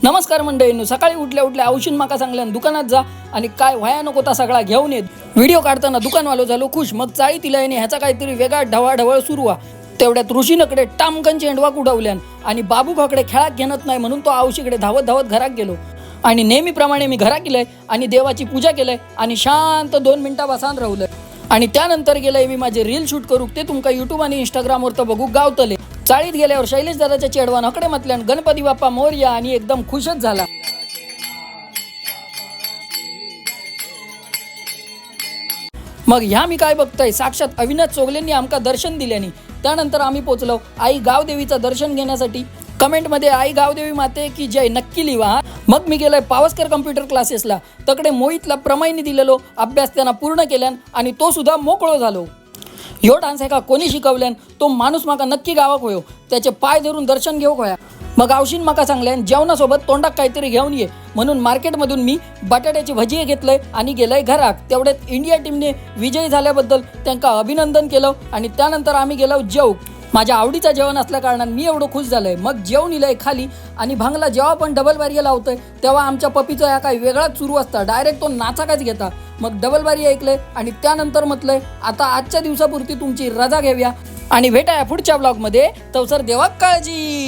नमस्कार मंडळींनो, सकाळी उठल्या उठल्या औषध माका सांगल्यान दुकानात जा आणि काय व्हाया नको ता सगळा घेऊन येत. व्हिडिओ काढताना दुकानवालो झालो खुश. मग चाळी तिला येणे ह्याचा काहीतरी वेगळा ढवळाढवळ सुरू व्हा. तेवढ्यात ऋषीनकडे टामकन चेंडवा उडवल्यान आणि बाबू खाकडे खेळात घेणत नाही म्हणून तो औषीकडे धावत धावत घरात गेलो. आणि नेहमीप्रमाणे मी घरात गेलंय आणि देवाची पूजा केलंय आणि शांत 2 मिनिटं बसान राहुलय. आणि त्यानंतर गेलंय मी माझे रील शूट करू. ते तुमका युट्यूब आणि इंस्टाग्रामवर तर बघू गावतले. चाळीत गेल्यावर शैलेश दादाच्या चेडवान हकडे म्हटल्यान गणपती बाप्पा मोरया आणि एकदम खुशच झाला. मग ह्या मी काय बघतोय, साक्षात अविनाश चोगलेंनी आमका दर्शन दिल्याने. त्यानंतर आम्ही पोचलो आई गावदेवीचं दर्शन घेण्यासाठी. कमेंटमध्ये आई गावदेवी माते की जय नक्की लिहा. मग मी गेलोय पावसकर कम्प्युटर क्लासेसला. तकडे मोहितला प्रमाईने दिलेलो अभ्यास त्यांना पूर्ण केल्यान आणि तो सुद्धा मोकळो झालो. ह्यो डान्स आहे का कोणी शिकवल्यान तो माणूस माका नक्की गावाक होयो. त्याचे पाय धरून दर्शन घेऊ होया. मग औषध माका सांगल्यान जेवणासोबत तोंडाक काहीतरी घेऊन ये म्हणून मार्केटमधून मी बटाट्याची भजी घेतलंय आणि गेलंय घरात. तेवढ्यात इंडिया टीमने विजयी झाल्याबद्दल त्यांना अभिनंदन केलं आणि त्यानंतर आम्ही गेलो जेवू. माझ्या आवडीचं जेवण असल्या कारणाने मी एवढं खुश झालंय. मग जेवण इलंय खाली आणि भांगला जेव्हा पण डबल बारी लावतोय तेव्हा आमच्या पपीचं या काही वेगळाच सुरू असता. डायरेक्ट तो नाचाकाच घेता. मग डबल बारी ऐकलंय आणि त्यानंतर म्हटलंय आता आजच्या दिवसापुरती तुमची रजा घेऊया आणि भेटाया पुढच्या ब्लॉगमध्ये. तवसर देवा काळजी.